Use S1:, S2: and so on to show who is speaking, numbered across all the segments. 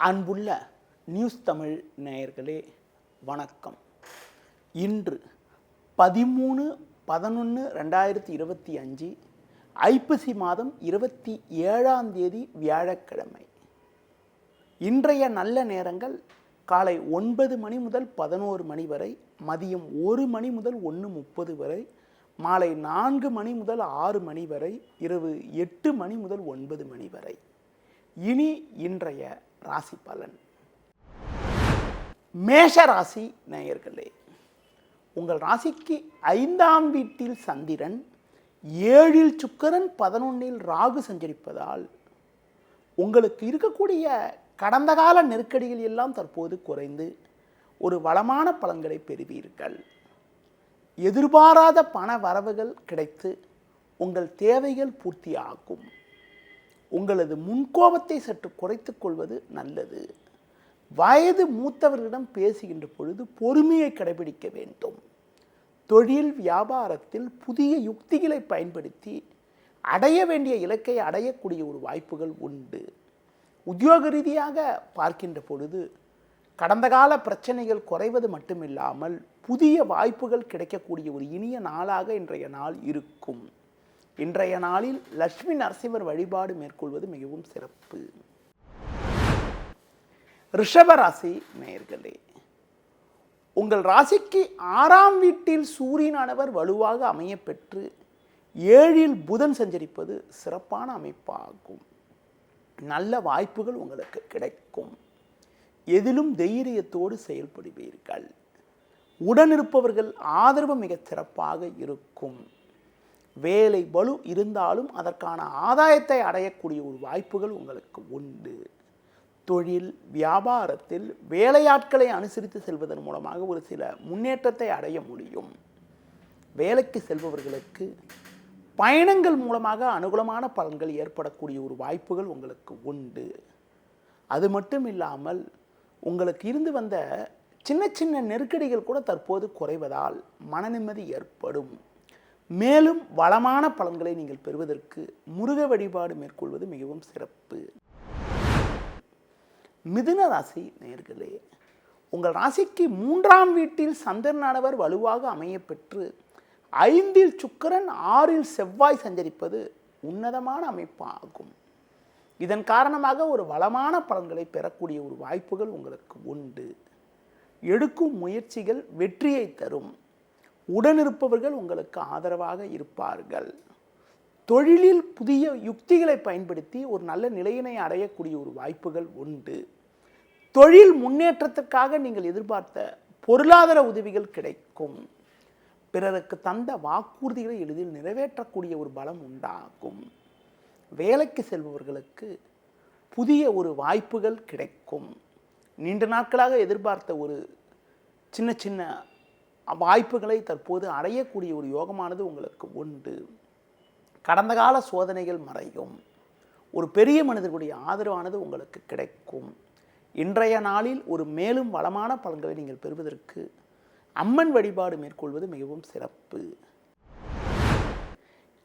S1: அன்புள்ள நியூஸ் தமிழ் நேயர்களே வணக்கம். இன்று 13/11/2025 ஐப்பசி மாதம் 27ஆம் தேதி வியாழக்கிழமை. இன்றைய நல்ல நேரங்கள் காலை 9 மணி முதல் 11 மணி வரை, மதியம் 1 மணி முதல் 1:30 வரை, மாலை 4 மணி முதல் 6 மணி வரை, இரவு 8 மணி முதல் 9 மணி வரை. இனி இன்றைய ராசி பலன். மேஷ ராசி நேயர்களே, உங்கள் ராசிக்கு 5ஆம் வீட்டில் சந்திரன், 7இல் சுக்கிரன், 11இல் ராகு சஞ்சரிப்பதால் உங்களுக்கு இருக்கக்கூடிய கடந்த கால நெருக்கடிகள் எல்லாம் தற்போது குறைந்து ஒரு வளமான பலன்களை பெறுவீர்கள். எதிர்பாராத பண வரவுகள் கிடைத்து உங்கள் தேவைகள் பூர்த்தியாகும். உங்களது முன்கோபத்தை சற்று குறைத்து கொள்வது நல்லது. வயது மூத்தவர்களிடம் பேசுகின்ற பொழுது பொறுமையை கடைபிடிக்க வேண்டும். தொழில் வியாபாரத்தில் புதிய யுக்திகளை பயன்படுத்தி அடைய வேண்டிய இலக்கை அடையக்கூடிய ஒரு வாய்ப்புகள் உண்டு. உத்தியோக ரீதியாக பார்க்கின்ற பொழுது கடந்த கால பிரச்சனைகள் குறைவது மட்டுமில்லாமல் புதிய வாய்ப்புகள் கிடைக்கக்கூடிய ஒரு இனிய நாளாக இன்றைய நாள் இருக்கும். இன்றைய நாளில் லட்சுமி நரசிம்மர் வழிபாடு மேற்கொள்வது மிகவும் சிறப்பு. ரிஷபராசி நேயர்களே, உங்கள் ராசிக்கு 6ஆம் வீட்டில் சூரியனானவர் வலுவாக அமைய பெற்று 7இல் புதன் சஞ்சரிப்பது சிறப்பான அமைப்பாகும். நல்ல வாய்ப்புகள் உங்களுக்கு கிடைக்கும். எதிலும் தைரியத்தோடு செயல்படுவீர்கள். உடனிருப்பவர்கள் ஆதரவு மிக சிறப்பாக இருக்கும். வேலை பளு இருந்தாலும் அதற்கான ஆதாயத்தை அடையக்கூடிய ஒரு வாய்ப்புகள் உங்களுக்கு உண்டு. தொழில் வியாபாரத்தில் வேலையாட்களை அனுசரித்து செல்வதன் மூலமாக ஒரு சில முன்னேற்றத்தை அடைய முடியும். வேலைக்கு செல்பவர்களுக்கு பயணங்கள் மூலமாக அனுகூலமான பலன்கள் ஏற்படக்கூடிய ஒரு வாய்ப்புகள் உங்களுக்கு உண்டு. அது மட்டும் இல்லாமல் உங்களுக்கு இருந்து வந்த சின்ன சின்ன நெருக்கடிகள் கூட தற்போது குறைவதால் மன நிம்மதி ஏற்படும். மேலும் வளமான பலன்களை நீங்கள் பெறுவதற்கு முருக வழிபாடு மேற்கொள்வது மிகவும் சிறப்பு. மிதுன ராசி நேயர்களே, உங்கள் ராசிக்கு 3ஆம் வீட்டில் சந்திரனானவர் வலுவாக அமைய பெற்று 5இல் சுக்கிரன், 6இல் செவ்வாய் சஞ்சரிப்பது உன்னதமான அமைப்பாகும். இதன் காரணமாக ஒரு வளமான பலன்களை பெறக்கூடிய ஒரு வாய்ப்புகள் உங்களுக்கு உண்டு. எடுக்கும் முயற்சிகள் வெற்றியை தரும். உடனிருப்பவர்கள் உங்களுக்கு ஆதரவாக இருப்பார்கள். தொழிலில் புதிய யுக்திகளை பயன்படுத்தி ஒரு நல்ல நிலையினை அடையக்கூடிய ஒரு வாய்ப்புகள் உண்டு. தொழில் முன்னேற்றத்திற்காக நீங்கள் எதிர்பார்த்த பொருளாதார உதவிகள் கிடைக்கும். பிறருக்கு தந்த வாக்குறுதிகளை எளிதில் நிறைவேற்றக்கூடிய ஒரு பலம் உண்டாகும். வேலைக்கு செல்பவர்களுக்கு புதிய ஒரு வாய்ப்புகள் கிடைக்கும். நீண்ட நாட்களாக எதிர்பார்த்த ஒரு சின்ன சின்ன வாய்ப்புகளை தற்போது அடையக்கூடிய ஒரு யோகமானது உங்களுக்கு உண்டு. கடந்த கால சோதனைகள் மறையும். ஒரு பெரிய மனிதர்களுடைய ஆதரவானது உங்களுக்கு கிடைக்கும். இன்றைய நாளில் ஒரு மேலும் வளமான பலன்களை நீங்கள் பெறுவதற்கு அம்மன் வழிபாடு மேற்கொள்வது மிகவும் சிறப்பு.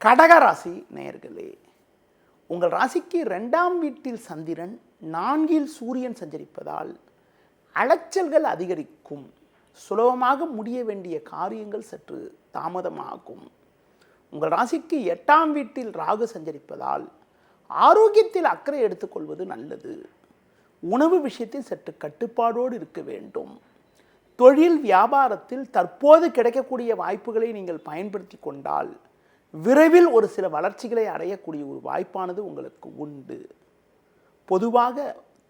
S1: கடகராசி நேயர்களே, உங்கள் ராசிக்கு 2ஆம் வீட்டில் சந்திரன், 4இல் சூரியன் சஞ்சரிப்பதால் அலைச்சல்கள் அதிகரிக்கும். சுலபமாக முடிய வேண்டிய காரியங்கள் சற்று தாமதமாகும். உங்கள் ராசிக்கு 8ஆம் வீட்டில் ராகு சஞ்சரிப்பதால் ஆரோக்கியத்தில் அக்கறை எடுத்துக்கொள்வது நல்லது. உணவு விஷயத்தில் சற்று கட்டுப்பாடோடு இருக்க வேண்டும். தொழில் வியாபாரத்தில் தற்போது கிடைக்கக்கூடிய வாய்ப்புகளை நீங்கள் பயன்படுத்தி கொண்டால் விரைவில் ஒரு சில வளர்ச்சிகளை அடையக்கூடிய ஒரு வாய்ப்பானது உங்களுக்கு உண்டு. பொதுவாக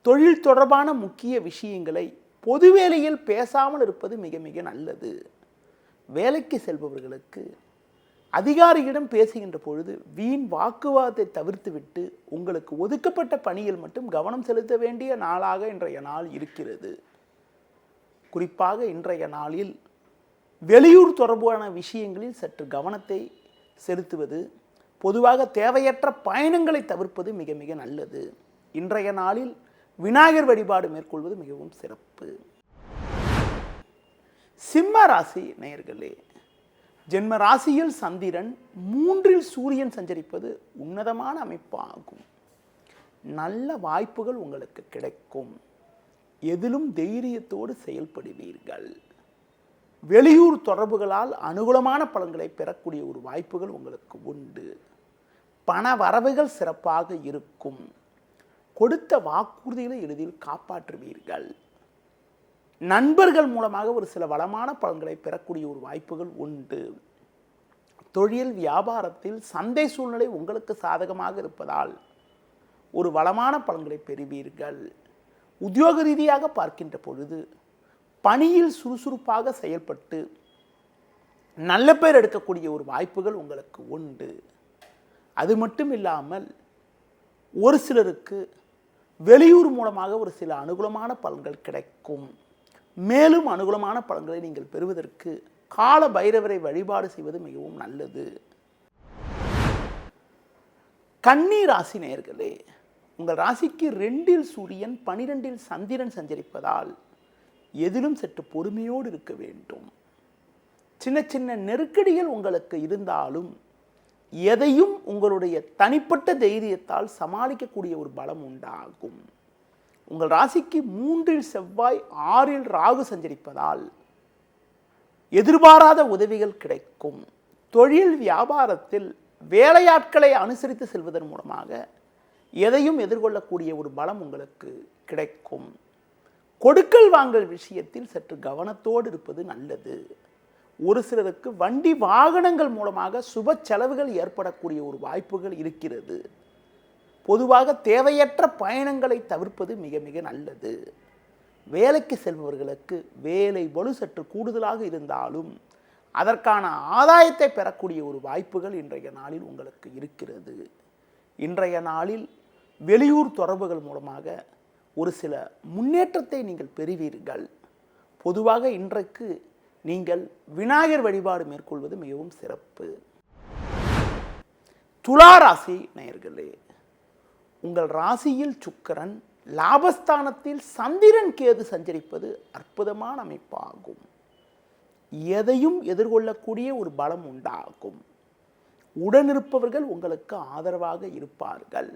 S1: தொழில் தொடர்பான முக்கிய விஷயங்களை பொது வேலையில் பேசாமல் இருப்பது மிக மிக நல்லது. வேலைக்கு செல்பவர்களுக்கு அதிகாரியிடம் பேசுகின்ற பொழுது வீண் வாக்குவாதத்தை தவிர்த்துவிட்டு உங்களுக்கு ஒதுக்கப்பட்ட பணியில் மட்டும் கவனம் செலுத்த வேண்டிய நாளாக இன்றைய நாள் இருக்கிறது. குறிப்பாக இன்றைய நாளில் வெளியூர் தொடர்பான விஷயங்களில் சற்று கவனத்தை செலுத்துவது, பொதுவாக தேவையற்ற பயணங்களை தவிர்ப்பது மிக மிக நல்லது. இன்றைய நாளில் விநாயகர் வழிபாடு மேற்கொள்வது மிகவும் சிறப்பு. சிம்ம ராசி நேயர்களே, ஜென்ம ராசியில் சந்திரன், 3இல் சூரியன் சஞ்சரிப்பது உன்னதமான அமைப்பாகும். நல்ல வாய்ப்புகள் உங்களுக்கு கிடைக்கும். எதிலும் தைரியத்தோடு செயல்படுவீர்கள். வெளியூர் தொடர்புகளால் அனுகூலமான பலன்களை பெறக்கூடிய ஒரு வாய்ப்புகள் உங்களுக்கு உண்டு. பண வரவுகள் சிறப்பாக இருக்கும். கொடுத்த வாக்குறுதிகளை எளிதில் காப்பாற்றுவீர்கள். நண்பர்கள் மூலமாக ஒரு சில வளமான பலன்களை பெறக்கூடிய ஒரு வாய்ப்புகள் உண்டு. தொழில் வியாபாரத்தில் சந்தை சூழ்நிலை உங்களுக்கு சாதகமாக இருப்பதால் ஒரு வளமான பலன்களை பெறுவீர்கள். உத்தியோக ரீதியாக பார்க்கின்ற பொழுது பணியில் சுறுசுறுப்பாக செயல்பட்டு நல்ல பேர் எடுக்கக்கூடிய ஒரு வாய்ப்புகள் உங்களுக்கு உண்டு. அது மட்டும் இல்லாமல் ஒரு சிலருக்கு வெளியூர் மூலமாக ஒரு சில அனுகூலமான பலன்கள் கிடைக்கும். மேலும் அனுகூலமான பலன்களை நீங்கள் பெறுவதற்கு கால பைரவரை வழிபாடு செய்வது மிகவும் நல்லது. கன்னி ராசி நேயர்களே, உங்கள் ராசிக்கு 2இல் சூரியன் 12இல் சந்திரன் சஞ்சரிப்பதால் எதிலும் சற்று பொறுமையோடு இருக்க வேண்டும். சின்ன சின்ன நெருக்கடிகள் உங்களுக்கு இருந்தாலும் எதையும் உங்களுடைய தனிப்பட்ட தைரியத்தால் சமாளிக்கக்கூடிய ஒரு பலம் உண்டாகும். உங்கள் ராசிக்கு 3இல் செவ்வாய் 6இல் ராகு சஞ்சரிப்பதால் எதிர்பாராத உதவிகள் கிடைக்கும். தொழில் வியாபாரத்தில் வேலையாட்களை அனுசரித்து செல்வதன் மூலமாக எதையும் எதிர்கொள்ளக்கூடிய ஒரு பலம் உங்களுக்கு கிடைக்கும். கொடுக்கல் வாங்கல் விஷயத்தில் சற்று கவனத்தோடு இருப்பது நல்லது. ஒரு சிலருக்கு வண்டி வாகனங்கள் மூலமாக சுப செலவுகள் ஏற்படக்கூடிய ஒரு வாய்ப்புகள் இருக்கிறது. பொதுவாக தேவையற்ற பயணங்களை தவிர்ப்பது மிக மிக நல்லது. வேலைக்கு செல்பவர்களுக்கு வேலை பளு சற்று கூடுதலாக இருந்தாலும் அதற்கான ஆதாயத்தை பெறக்கூடிய ஒரு வாய்ப்புகள் இன்றைய நாளில் உங்களுக்கு இருக்கிறது. இன்றைய நாளில் வெளியூர் தொடர்புகள் மூலமாக ஒரு சில முன்னேற்றத்தை நீங்கள் பெறுவீர்கள். பொதுவாக இன்றைக்கு நீங்கள் விநாயகர் வழிபாடு மேற்கொள்வது மிகவும் சிறப்பு. துலா ராசி நேயர்களே, உங்கள் ராசியில் சுக்கிரன், லாபஸ்தானத்தில் சந்திரன் கேது சஞ்சரிப்பது அற்புதமான அமைப்பாகும். எதையும் எதிர்கொள்ளக்கூடிய ஒரு பலம் உண்டாகும். உடனிருப்பவர்கள் உங்களுக்கு ஆதரவாக இருப்பார்கள்.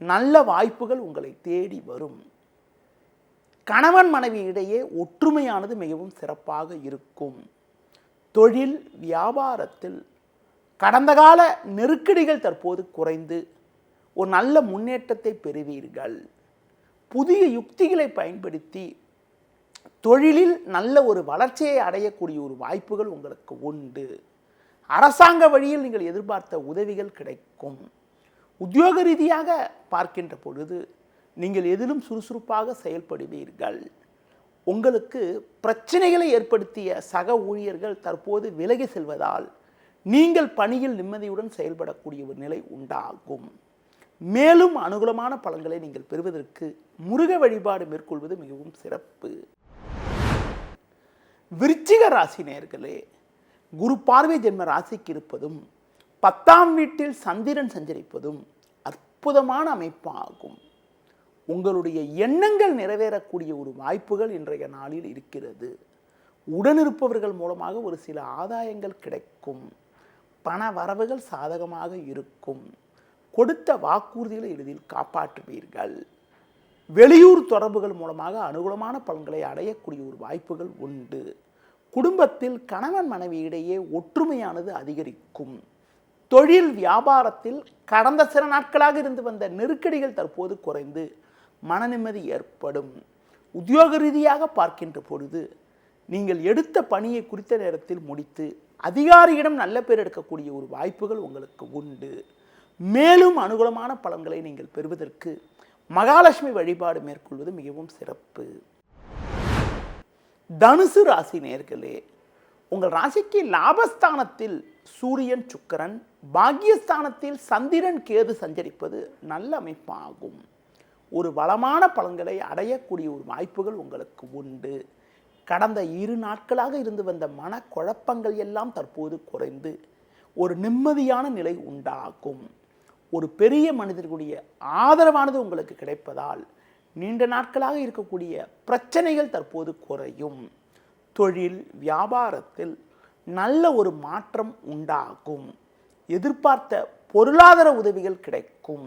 S1: நல்ல வாய்ப்புகள் உங்களை தேடி வரும். கணவன் மனைவி இடையே ஒற்றுமையானது மிகவும் சிறப்பாக இருக்கும். தொழில் வியாபாரத்தில் கடந்த கால நெருக்கடிகள் தற்போது குறைந்து ஒரு நல்ல முன்னேற்றத்தை பெறுவீர்கள். புதிய யுக்திகளை பயன்படுத்தி தொழிலில் நல்ல ஒரு வளர்ச்சியை அடையக்கூடிய ஒரு வாய்ப்புகள் உங்களுக்கு உண்டு. அரசாங்க வழியில் நீங்கள் எதிர்பார்த்த உதவிகள் கிடைக்கும். உத்தியோக ரீதியாக பார்க்கின்ற பொழுது நீங்கள் எதிலும் சுறுசுறுப்பாக செயல்படுவீர்கள். உங்களுக்கு பிரச்சனைகளை ஏற்படுத்திய சக ஊழியர்கள் தற்போது விலகி செல்வதால் நீங்கள் பணியில் நிம்மதியுடன் செயல்படக்கூடிய ஒரு நிலை உண்டாகும். மேலும் அனுகூலமான பலன்களை நீங்கள் பெறுவதற்கு முருக வழிபாடு மேற்கொள்வது மிகவும் சிறப்பு. விருச்சிக ராசி நேயர்களே, குரு பார்வை ஜென்ம ராசிக்கு இருப்பதும் 10ஆம் வீட்டில் சந்திரன் சஞ்சரிப்பதும் அற்புதமான அமைப்பாகும். உங்களுடைய எண்ணங்கள் நிறைவேறக்கூடிய ஒரு வாய்ப்புகள் இன்றைய நாளில் இருக்கிறது. உடனிருப்பவர்கள் மூலமாக ஒரு சில ஆதாயங்கள் கிடைக்கும். பண வரவுகள் சாதகமாக இருக்கும். கொடுத்த வாக்குறுதிகளை எளிதில் காப்பாற்றுவீர்கள். வெளியூர் தொடர்புகள் மூலமாக அனுகூலமான பலன்களை அடையக்கூடிய ஒரு வாய்ப்புகள் உண்டு. குடும்பத்தில் கணவன் மனைவி இடையே ஒற்றுமையானது அதிகரிக்கும். தொழில் வியாபாரத்தில் கடந்த சில நாட்களாக இருந்து வந்த நெருக்கடிகள் தற்போது குறைந்து மன நிம்மதி ஏற்படும். உத்தியோக ரீதியாக பார்க்கின்ற பொழுது நீங்கள் எடுத்த பணியை குறித்த நேரத்தில் முடித்து அதிகாரியிடம் நல்ல பேர் எடுக்கக்கூடிய ஒரு வாய்ப்புகள் உங்களுக்கு உண்டு. மேலும் அனுகூலமான பலன்களை நீங்கள் பெறுவதற்கு மகாலட்சுமி வழிபாடு மேற்கொள்வது மிகவும் சிறப்பு. தனுசு ராசி நேயர்களே, உங்கள் ராசிக்கு லாபஸ்தானத்தில் சூரியன் சுக்கிரன், பாக்கியஸ்தானத்தில் சந்திரன் கேது சஞ்சரிப்பது நல்ல அமைப்பாகும். ஒரு வளமான பலன்களை அடையக்கூடிய ஒரு வாய்ப்புகள் உங்களுக்கு உண்டு. கடந்த 2 நாட்களாக இருந்து வந்த மனக்குழப்பங்கள் எல்லாம் தற்போது குறைந்து ஒரு நிம்மதியான நிலை உண்டாகும். ஒரு பெரிய மனிதர்களுடைய ஆதரவானது உங்களுக்கு கிடைப்பதால் நீண்ட நாட்களாக இருக்கக்கூடிய பிரச்சனைகள் தற்போது குறையும். தொழில் வியாபாரத்தில் நல்ல ஒரு மாற்றம் உண்டாகும். எதிர்பார்த்த பொருளாதார உதவிகள் கிடைக்கும்.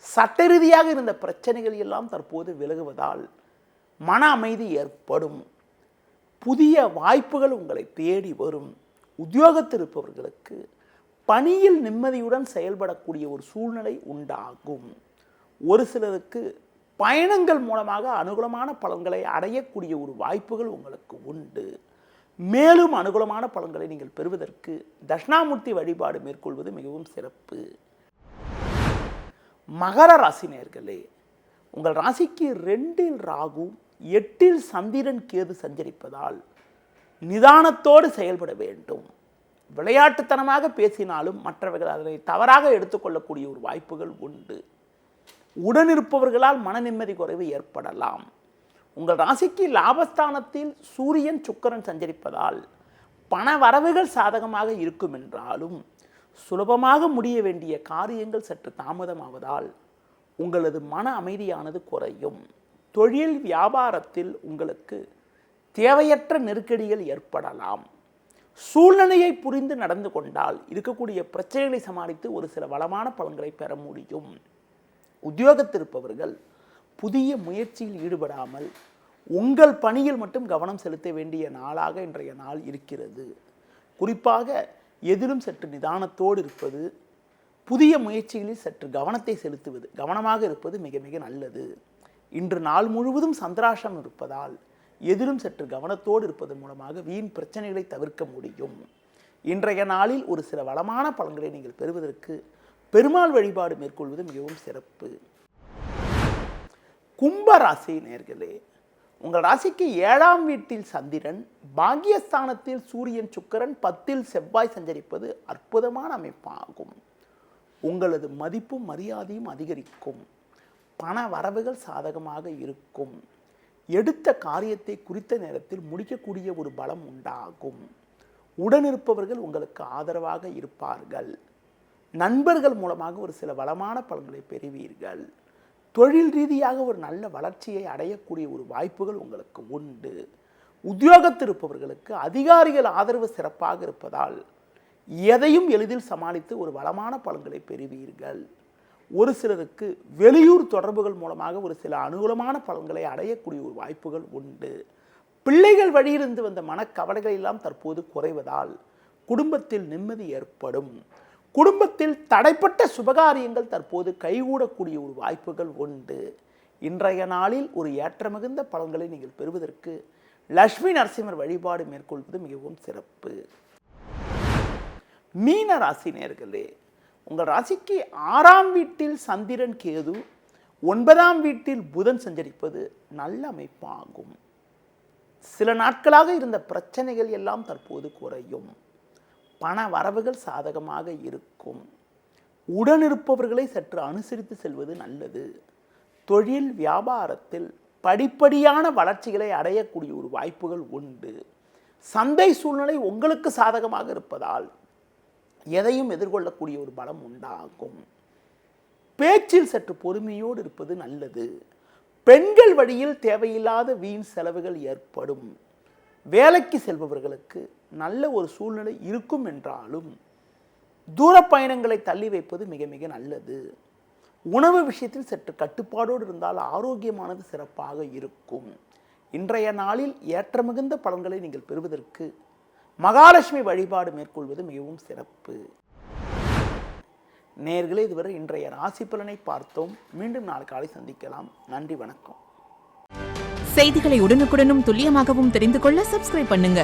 S1: சட்ட ரீதியாக இருந்த பிரச்சனைகள் எல்லாம் தற்போது விலகுவதால் மன அமைதி ஏற்படும். புதிய வாய்ப்புகள் உங்களை தேடி வரும். உத்தியோகத்தில் இருப்பவர்களுக்கு பணியில் நிம்மதியுடன் செயல்படக்கூடிய ஒரு சூழ்நிலை உண்டாகும். ஒரு சிலருக்கு பயணங்கள் மூலமாக அனுகூலமான பலன்களை அடையக்கூடிய ஒரு வாய்ப்புகள் உங்களுக்கு உண்டு. மேலும் அனுகூலமான பலன்களை நீங்கள் பெறுவதற்கு தட்சிணாமூர்த்தி வழிபாடு மேற்கொள்வது மிகவும் சிறப்பு. மகர ராசி நேயர்களே, உங்கள் ராசிக்கு 2இல் ராகு 8இல் சந்திரன் கேது சஞ்சரிப்பதால் நிதானத்தோடு செயல்பட வேண்டும். விளையாட்டுத்தனமாக பேசினாலும் மற்றவர்கள் அதனை தவறாக எடுத்துக்கொள்ளக்கூடிய ஒரு வாய்ப்புகள் உண்டு. உடனிருப்பவர்களால் மன நிம்மதி குறைவு ஏற்படலாம். உங்கள் ராசிக்கு லாபஸ்தானத்தில் சூரியன் சுக்கிரன் சஞ்சரிப்பதால் பண வரவுகள் சாதகமாக இருக்கும் என்றாலும் சுலபமாக முடிய வேண்டிய காரியங்கள் சற்று தாமதமாவதால் உங்களது மன அமைதியானது குறையும். தொழில் வியாபாரத்தில் உங்களுக்கு தேவையற்ற நெருக்கடிகள் ஏற்படலாம். சூழ்நிலையை புரிந்து நடந்து கொண்டால் இருக்கக்கூடிய பிரச்சனைகளை சமாளித்து ஒரு சில வளமான பலன்களை பெற முடியும். உத்தியோகத்தில் இருப்பவர்கள் புதிய முயற்சியில் ஈடுபடாமல் உங்கள் பணியில் மட்டும் கவனம் செலுத்த வேண்டிய நாளாக இன்றைய நாள் இருக்கிறது. குறிப்பாக எதிலும் சற்று நிதானத்தோடு இருப்பது, புதிய முயற்சிகளில் சற்று கவனத்தை செலுத்துவது, கவனமாக இருப்பது மிக மிக நல்லது. இன்று நாள் முழுவதும் சந்திராஷ்டம் இருப்பதால் எதிலும் சற்று கவனத்தோடு இருப்பதன் மூலமாக வீண் பிரச்சனைகளை தவிர்க்க முடியும். இன்றைய நாளில் ஒரு சில வளமான பலன்களை நீங்கள் பெறுவதற்கு பெருமாள் வழிபாடு மேற்கொள்வது மிகவும் சிறப்பு. கும்ப ராசி நேயர்களே, உங்கள் ராசிக்கு 7ஆம் வீட்டில் சந்திரன், பாக்கியஸ்தானத்தில் சூரியன் சுக்கிரன், 10இல் செவ்வாய் சஞ்சரிப்பது அற்புதமான அமைப்பாகும். உங்களது மதிப்பும் மரியாதையும் அதிகரிக்கும். பண வரவுகள் சாதகமாக இருக்கும். எடுத்த காரியத்தை குறித்த நேரத்தில் முடிக்கக்கூடிய ஒரு பலம் உண்டாகும். உடனிருப்பவர்கள் உங்களுக்கு ஆதரவாக இருப்பார்கள். நண்பர்கள் மூலமாக ஒரு சில வளமான பலன்களை பெறுவீர்கள். தொழில் ரீதியாக ஒரு நல்ல வளர்ச்சியை அடையக்கூடிய ஒரு வாய்ப்புகள் உங்களுக்கு உண்டு. உத்தியோகத்தில் இருப்பவர்களுக்கு அதிகாரிகள் ஆதரவு சிறப்பாக இருப்பதால் எதையும் எளிதில் சமாளித்து ஒரு வளமான பலன்களை பெறுவீர்கள். ஒரு சிலருக்கு வெளியூர் தொடர்புகள் மூலமாக ஒரு சில அனுகூலமான பலன்களை அடையக்கூடிய ஒரு வாய்ப்புகள் உண்டு. பிள்ளைகள் வழியிலிருந்து வந்த மனக்கவலைகள் எல்லாம் தற்போது குறைவதால் குடும்பத்தில் நிம்மதி ஏற்படும். குடும்பத்தில் தடைப்பட்ட சுபகாரியங்கள் தற்போது கைகூடக்கூடிய ஒரு வாய்ப்புகள் உண்டு. இன்றைய நாளில் ஒரு ஏற்றமிகுந்த பலன்களை நீங்கள் பெறுவதற்கு லட்சுமி நரசிம்மர் வழிபாடு மேற்கொள்வது மிகவும் சிறப்பு. மீன ராசி நேயர்களே, உங்கள் ராசிக்கு 6ஆம் வீட்டில் சந்திரன் கேது, 9ஆம் வீட்டில் புதன் சஞ்சரிப்பது நல்ல அமைப்பாகும். சில நாட்களாக இருந்த பிரச்சனைகள் எல்லாம் தற்போது குறையும். பண வரவுகள் சாதகமாக இருக்கும். உடனிருப்பவர்களை சற்று அனுசரித்து செல்வது நல்லது. தொழில் வியாபாரத்தில் படிப்படியான வளர்ச்சிகளை அடையக்கூடிய ஒரு வாய்ப்புகள் உண்டு. சந்தை சூழ்நிலை உங்களுக்கு சாதகமாக இருப்பதால் எதையும் எதிர்கொள்ளக்கூடிய ஒரு பலம் உண்டாகும். பேச்சில் சற்று பொறுமையோடு இருப்பது நல்லது. பெண்கள் வழியில் தேவையில்லாத வீண் செலவுகள் ஏற்படும். வேலைக்கு செல்பவர்களுக்கு நல்ல ஒரு சூழ்நிலை இருக்கும் என்றாலும் தூர பயணங்களை தள்ளி வைப்பது மிக மிக நல்லது. உணவு விஷயத்தில் சற்று கட்டுப்பாடோடு இருந்தால் ஆரோக்கியமானது சிறப்பாக இருக்கும். இன்றைய நாளில் ஏற்றமிகுந்த பலன்களை நீங்கள் பெறுவதற்கு மகாலட்சுமி வழிபாடு மேற்கொள்வது மிகவும் சிறப்பு. நேயர்களே, இதுவரை இன்றைய ராசி பலனை பார்த்தோம். மீண்டும் நாளை காலை சந்திக்கலாம். நன்றி, வணக்கம்.
S2: செய்திகளை உடனுக்குடனும் துல்லியமாகவும் தெரிந்து கொள்ள சப்ஸ்கிரைப் பண்ணுங்க.